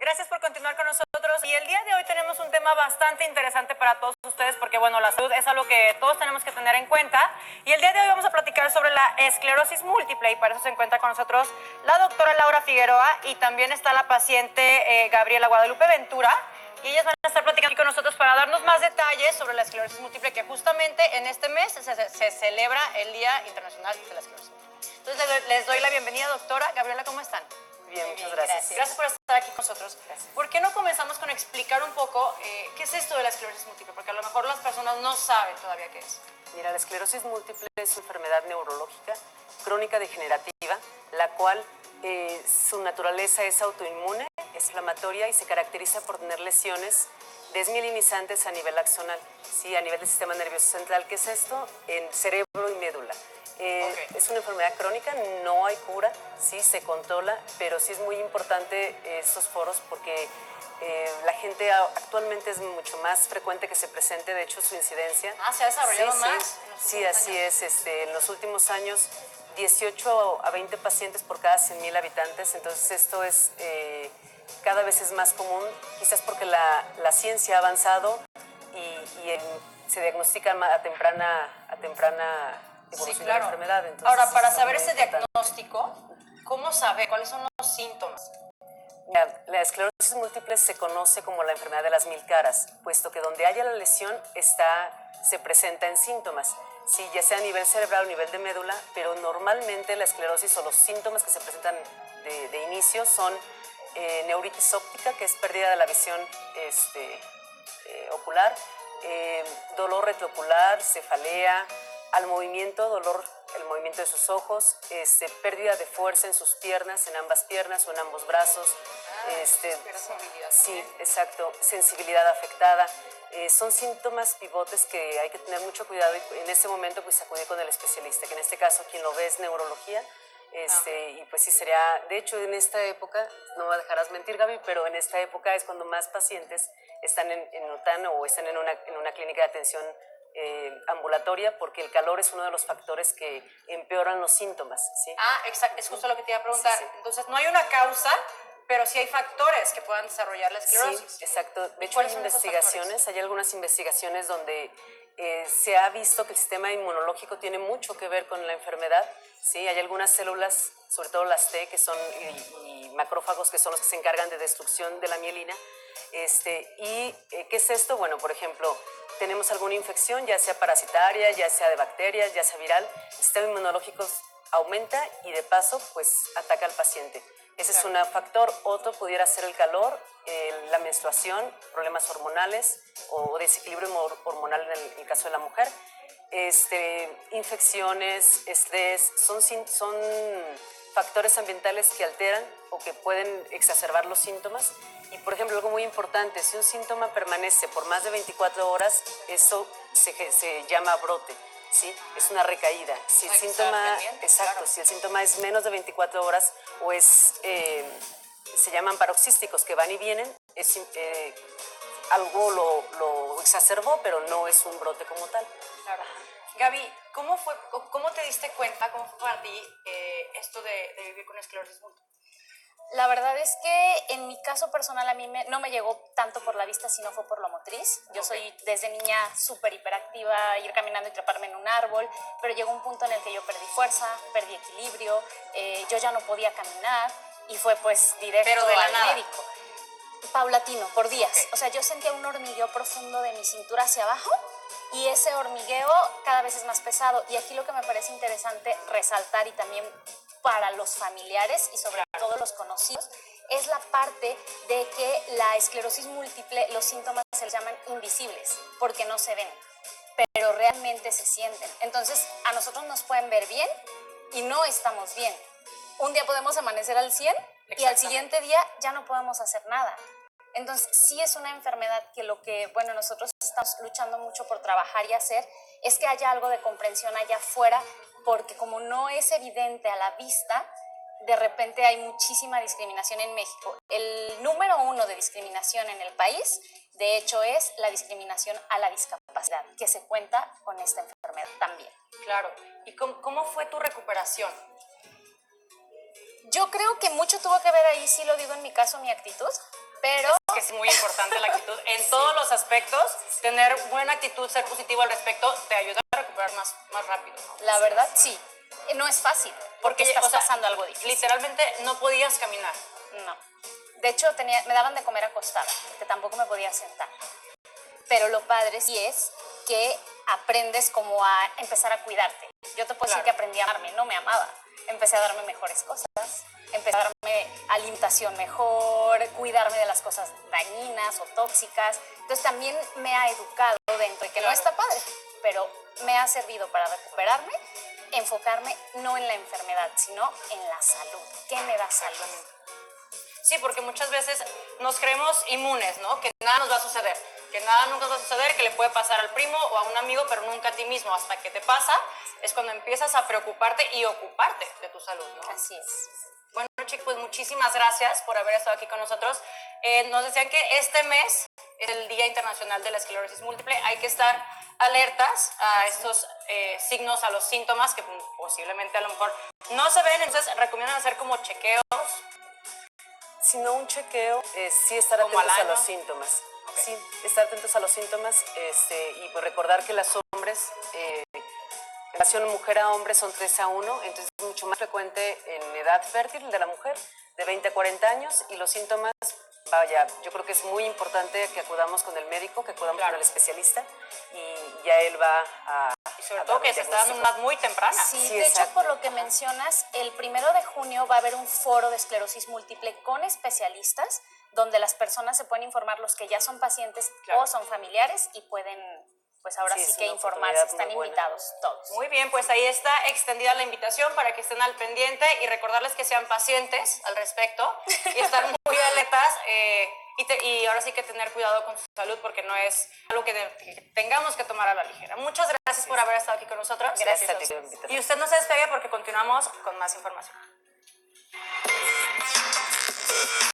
Gracias por continuar con nosotros. Y el día de hoy tenemos un tema bastante interesante para todos ustedes porque, bueno, la salud es algo que todos tenemos que tener en cuenta. Y el día de hoy vamos a platicar sobre la esclerosis múltiple y para eso se encuentra con nosotros la doctora Laura Figueroa y también está la paciente Gabriela Guadalupe Ventura. Y ellas van a estar platicando aquí con nosotros para darnos más detalles sobre la esclerosis múltiple, que justamente en este mes se celebra el Día Internacional de la Esclerosis Múltiple. Entonces les doy la bienvenida, doctora. Gabriela, ¿cómo están? Bien, muchas gracias. Gracias por estar aquí con nosotros. Gracias. ¿Por qué no comenzamos con explicar un poco qué es esto de la esclerosis múltiple? Porque a lo mejor las personas no saben todavía qué es. Mira, la esclerosis múltiple es una enfermedad neurológica crónica degenerativa, la cual su naturaleza es autoinmune, es inflamatoria y se caracteriza por tener lesiones desmielinizantes a nivel axonal, ¿sí? A nivel del sistema nervioso central. ¿Qué es esto? En cerebro y médula. Es una enfermedad crónica, no hay cura, sí se controla, pero sí es muy importante estos foros porque la gente actualmente es mucho más frecuente que se presente, de hecho su incidencia. Se ha desarrollado más. Sí, así es. En los últimos años, 18 a 20 pacientes por cada 100,000 habitantes, entonces esto es cada vez es más común, quizás porque la ciencia ha avanzado y se diagnostica a temprana evolución de la enfermedad. Entonces, ahora, para saber ese diagnóstico, ¿cómo saber cuáles son los síntomas? La esclerosis múltiple se conoce como la enfermedad de las 1000 caras, puesto que donde haya la lesión se presenta en síntomas, sí, ya sea a nivel cerebral o a nivel de médula, pero normalmente la esclerosis o los síntomas que se presentan de inicio son neuritis óptica, que es pérdida de la visión ocular, dolor retroocular, cefalea, al movimiento, dolor, el movimiento de sus ojos, pérdida de fuerza en sus piernas, en ambas piernas o en ambos brazos. Sí, exacto, sensibilidad afectada. Son síntomas pivotes que hay que tener mucho cuidado y en ese momento pues acudir con el especialista, que en este caso quien lo ve es neurología. Y pues sí sería, de hecho en esta época, no me dejarás mentir Gaby, pero en esta época es cuando más pacientes están en UTAN o están en una clínica de atención ambulatoria, porque el calor es uno de los factores que empeoran los síntomas, ¿sí? Exacto, es justo lo que te iba a preguntar. Sí. Entonces no hay una causa, pero sí hay factores que puedan desarrollar la esclerosis. Sí, exacto. De hecho hay investigaciones, hay algunas investigaciones donde se ha visto que el sistema inmunológico tiene mucho que ver con la enfermedad, ¿sí? Hay algunas células, sobre todo las T, que son y macrófagos, que son los que se encargan de destrucción de la mielina. ¿Qué es esto? Bueno, por ejemplo, tenemos alguna infección, ya sea parasitaria, ya sea de bacterias, ya sea viral, el sistema inmunológico aumenta y de paso pues ataca al paciente. Ese es un factor. Otro pudiera ser el calor, la menstruación, problemas hormonales o desequilibrio hormonal en el caso de la mujer. Infecciones, estrés, son factores ambientales que alteran o que pueden exacerbar los síntomas. Y por ejemplo, algo muy importante, si un síntoma permanece por más de 24 horas, eso se llama brote, ¿sí? Es una recaída. Si el síntoma, si el síntoma es menos de 24 horas o se llaman paroxísticos, que van y vienen, algo lo exacerbó, pero no es un brote como tal. Claro. Gaby, ¿cómo te diste cuenta, cómo fue para ti esto de vivir con esclerosis múltiple? La verdad es que en mi caso personal a mí no me llegó tanto por la vista, sino fue por lo motriz. Yo soy desde niña súper hiperactiva, ir caminando y treparme en un árbol, pero llegó un punto en el que yo perdí fuerza, perdí equilibrio, yo ya no podía caminar y fue pues directo al médico. Paulatino, por días. Okay. O sea, yo sentía un hormigueo profundo de mi cintura hacia abajo y ese hormigueo cada vez es más pesado. Y aquí lo que me parece interesante resaltar y también para los familiares y sobre todo los conocidos es la parte de que la esclerosis múltiple, los síntomas se les llaman invisibles porque no se ven, pero realmente se sienten. Entonces, a nosotros nos pueden ver bien y no estamos bien. Un día podemos amanecer al 100 y al siguiente día ya no podemos hacer nada. Entonces, sí es una enfermedad que nosotros estamos luchando mucho por trabajar y hacer es que haya algo de comprensión allá afuera, porque como no es evidente a la vista, de repente hay muchísima discriminación en México. El número 1 de discriminación en el país, de hecho, es la discriminación a la discapacidad, que se cuenta con esta enfermedad también. Claro. ¿Y cómo fue tu recuperación? Yo creo que mucho tuvo que ver ahí, sí lo digo en mi caso, mi actitud. Pero Que es muy importante la actitud en todos los aspectos. Tener buena actitud, ser positivo al respecto, te ayuda a recuperar más rápido, ¿no? la verdad sí, no es fácil porque estás o sea, pasando algo difícil. Literalmente no podías caminar. No. De hecho, me daban de comer acostada, porque tampoco me podía sentar. Pero lo padre sí es que aprendes como a empezar a cuidarte. Yo te puedo decir que aprendí a amarme, no me amaba. Empecé a darme mejores cosas, empecé a darme alimentación mejor, cuidarme de las cosas dañinas o tóxicas. Entonces también me ha educado dentro de que no está padre, pero me ha servido para recuperarme, enfocarme no en la enfermedad, sino en la salud. ¿Qué me da salud? Sí, porque muchas veces nos creemos inmunes, ¿no? Que nada nos va a suceder, que nada nunca va a suceder, que le puede pasar al primo o a un amigo, pero nunca a ti mismo. Hasta que te pasa, es cuando empiezas a preocuparte y ocuparte de tu salud, ¿no? Así es. Bueno, chicos, pues muchísimas gracias por haber estado aquí con nosotros. Nos decían que este mes es el Día Internacional de la Esclerosis Múltiple. Hay que estar alertas a estos signos, a los síntomas que posiblemente a lo mejor no se ven. Entonces, recomiendan hacer como chequeos. Si no un chequeo, sí estar Como atentos al a año. los síntomas. Sí, estar atentos a los síntomas y pues recordar que las hombres, en relación mujer a hombre son 3-1, entonces es mucho más frecuente en edad fértil de la mujer, de 20 a 40 años, y los síntomas, vaya, yo creo que es muy importante que acudamos con el médico, que acudamos con el especialista, y ya él va a... Y sobre todo que se está dando una edad muy temprana. Sí, Sí, de hecho, exacto. por lo que mencionas, el 1 de junio va a haber un foro de esclerosis múltiple con especialistas, donde las personas se pueden informar, los que ya son pacientes o son familiares, y pueden, pues ahora Sí, sí es que una informarse, oportunidad están muy buena. invitados todos. Muy bien, pues ahí está extendida la invitación para que estén al pendiente y recordarles que sean pacientes al respecto y estar muy alertas y ahora sí que tener cuidado con su salud porque no es algo que tengamos que tomar a la ligera. Muchas gracias por haber estado aquí con nosotros. Gracias a ti. Y usted no se despegue porque continuamos con más información.